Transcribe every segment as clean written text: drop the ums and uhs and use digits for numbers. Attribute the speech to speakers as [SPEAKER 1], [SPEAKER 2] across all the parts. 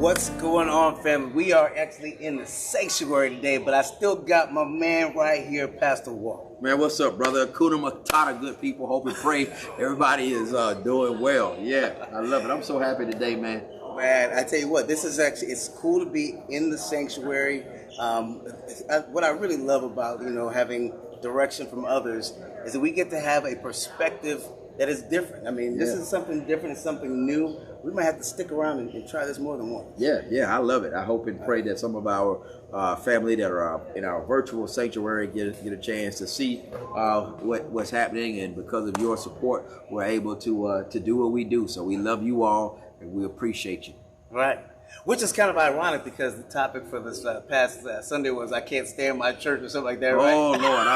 [SPEAKER 1] What's going on, family? We are actually in the sanctuary today, but I still got my man right here, Pastor Walt.
[SPEAKER 2] Man, what's up, brother? Kuna Matata, good people. Hope and pray everybody is doing well. Yeah, I love it. I'm so happy today, man.
[SPEAKER 1] Man, I tell you what, this is actually, it's cool to be in the sanctuary. What I really love about, having direction from others is that we get to have a perspective that is different. I mean, this is something different, it's something new. We might have to stick around and try this more than once.
[SPEAKER 2] Yeah, I love it. I hope and pray that some of our family that are in our virtual sanctuary get a chance to see what's happening, and because of your support, we're able to do what we do. So we love you all, and we appreciate you.
[SPEAKER 1] Right. Which is kind of ironic because the topic for this past Sunday was I can't stand my church or something like that, right?
[SPEAKER 2] Oh, Lord.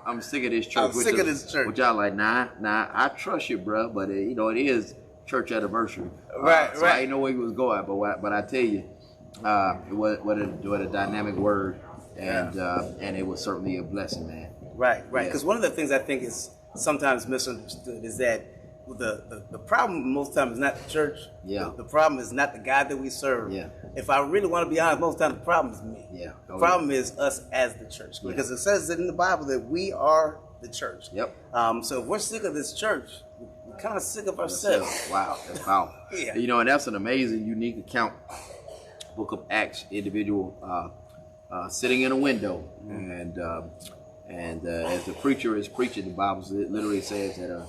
[SPEAKER 2] I'm sick of this church.
[SPEAKER 1] I'm sick of this church.
[SPEAKER 2] Which I like, nah, I trust you, bro, but it is church anniversary.
[SPEAKER 1] Right.
[SPEAKER 2] So I didn't know where he was going, but I tell you, what a dynamic word, and it was certainly a blessing, man.
[SPEAKER 1] Right. Because one of the things I think is sometimes misunderstood is that the problem most times is not the church.
[SPEAKER 2] Yeah.
[SPEAKER 1] The problem is not the God that we serve.
[SPEAKER 2] Yeah.
[SPEAKER 1] If I really want to be honest, most times the problem is me.
[SPEAKER 2] Yeah.
[SPEAKER 1] The problem is us as the church, because it says in the Bible that we are the church.
[SPEAKER 2] Yep.
[SPEAKER 1] So if we're sick of this church, we're kind of sick of ourselves.
[SPEAKER 2] Wow, that's powerful.
[SPEAKER 1] Yeah.
[SPEAKER 2] And that's an amazing, unique account. Book of Acts, individual sitting in a window, and as the preacher is preaching, the Bible literally says that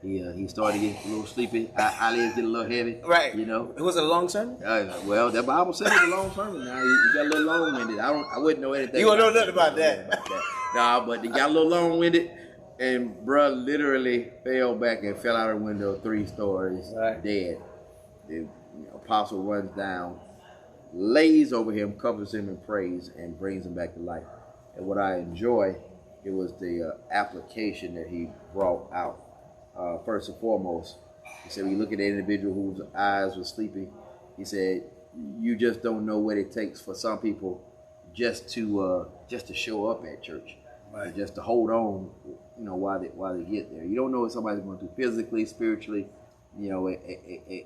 [SPEAKER 2] he started to get a little sleepy, eyelids get a little heavy.
[SPEAKER 1] Right. Was it a long sermon?
[SPEAKER 2] Well, the Bible said it's a long sermon. Now you got a little long-winded. I wouldn't know anything.
[SPEAKER 1] You wouldn't know nothing about that.
[SPEAKER 2] Nah, but he got a little long-winded, and bruh literally fell back and fell out of the window 3 stories, dead. The apostle runs down, lays over him, covers him in praise, and brings him back to life. And what I enjoy, it was the application that he brought out. First and foremost, he said, when you look at the individual whose eyes were sleepy, he said, you just don't know what it takes for some people just to show up at church, right? Just to hold on, while they get there. You don't know what somebody's going through physically, spiritually,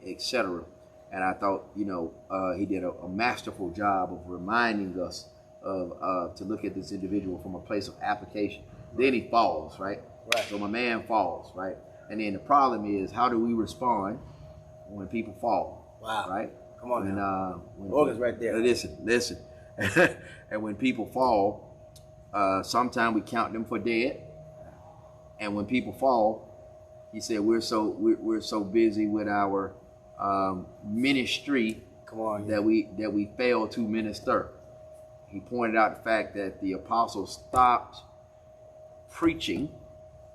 [SPEAKER 2] etc. And I thought, he did a masterful job of reminding us of to look at this individual from a place of application. Then he falls, right? So my man falls, right? And then the problem is, how do we respond when people fall?
[SPEAKER 1] Wow.
[SPEAKER 2] Right?
[SPEAKER 1] Come on now.
[SPEAKER 2] When
[SPEAKER 1] right there.
[SPEAKER 2] Listen. And when people fall, sometimes we count them for dead. And when people fall, he said we're so busy with our ministry that we fail to minister. He pointed out the fact that the apostles stopped preaching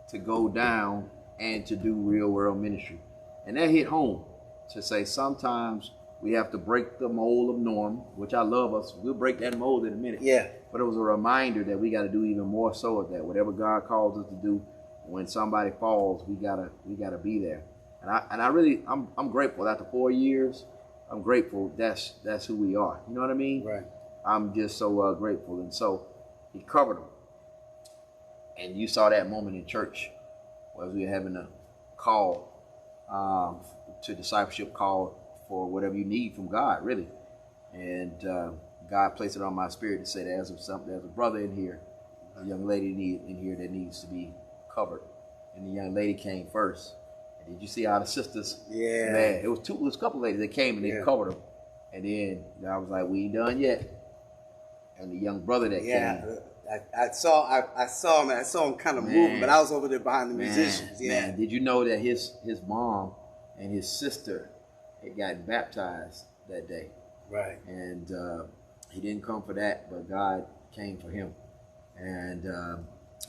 [SPEAKER 2] to go down and to do real world ministry. And that hit home to say sometimes we have to break the mold of norm, which I love us. We'll break that mold in a minute.
[SPEAKER 1] Yeah.
[SPEAKER 2] But it was a reminder that we got to do even more so of that. Whatever God calls us to do, when somebody falls, we gotta be there. And I'm grateful. After 4 years, I'm grateful that's who we are. You know what I mean?
[SPEAKER 1] Right. I'm
[SPEAKER 2] just so grateful. And so he covered them. And you saw that moment in church as we were having a call to discipleship call for whatever you need from God, really. And God placed it on my spirit to say that there's a brother in here, a young lady in here that needs to be covered. And the young lady came first. And did you see how the sisters?
[SPEAKER 1] Yeah.
[SPEAKER 2] Man, it was a couple ladies that came and they covered them. And then I was like, we ain't done yet. And the young brother that came.
[SPEAKER 1] I saw him kind of moving, but I was over there behind the musicians. Yeah.
[SPEAKER 2] Man, did you know that his mom and his sister had gotten baptized that day?
[SPEAKER 1] Right.
[SPEAKER 2] And he didn't come for that, but God came for him. And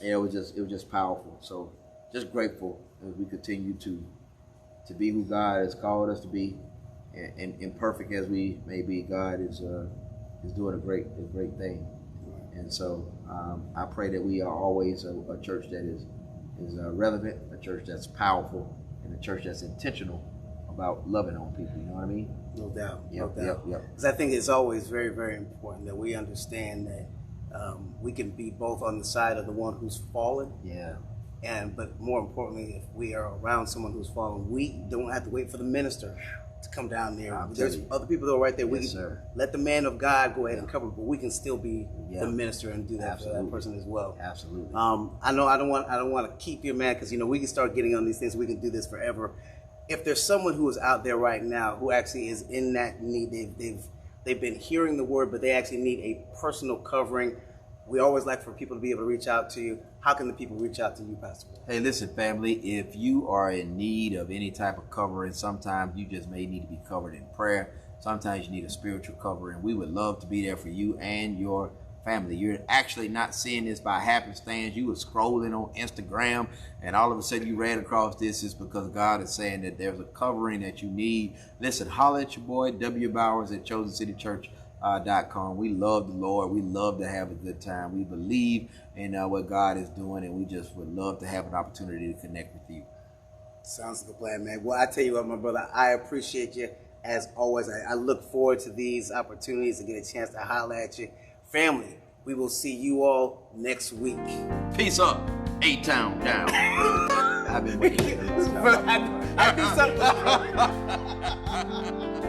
[SPEAKER 2] it was just powerful. So just grateful as we continue to be who God has called us to be, and imperfect as we may be. God is doing a great thing. And so I pray that we are always a church that is relevant, a church that's powerful, and a church that's intentional about loving on people. You know what I mean?
[SPEAKER 1] No doubt.
[SPEAKER 2] Yep.
[SPEAKER 1] Because I think it's always very, very important that we understand that we can be both on the side of the one who's fallen.
[SPEAKER 2] Yeah.
[SPEAKER 1] But more importantly, if we are around someone who's fallen, we don't have to wait for the minister to come down there.
[SPEAKER 2] I'm
[SPEAKER 1] There's
[SPEAKER 2] telling you.
[SPEAKER 1] other people that are right there. We
[SPEAKER 2] Yes,
[SPEAKER 1] can
[SPEAKER 2] sir.
[SPEAKER 1] let the man of God go ahead and cover, but we can still be
[SPEAKER 2] Yeah.
[SPEAKER 1] the minister and do that for
[SPEAKER 2] Absolutely.
[SPEAKER 1] that person as well.
[SPEAKER 2] Absolutely.
[SPEAKER 1] I know I don't want to keep you, man, because we can start getting on these things. We can do this forever. If there's someone who is out there right now who actually is in that need, they've been hearing the word, but they actually need a personal covering. We always like for people to be able to reach out to you. How can the people reach out to you, Pastor?
[SPEAKER 2] Hey, listen, family, if you are in need of any type of covering, sometimes you just may need to be covered in prayer. Sometimes you need a spiritual covering. We would love to be there for you and your family. You're actually not seeing this by happenstance. You were scrolling on Instagram and all of a sudden you ran across this. Is because God is saying that there's a covering that you need. Listen, holler at your boy, W. Bowers at ChosenCityChurch.com. We love the Lord. We love to have a good time. We believe in what God is doing, and we just would love to have an opportunity to connect with you.
[SPEAKER 1] Sounds like a plan, man. Well, I tell you what, my brother, I appreciate you as always. I look forward to these opportunities to get a chance to holler at you. Family, we will see you all next week.
[SPEAKER 2] Peace up. A-Town down. I've been waiting.
[SPEAKER 1] I do something.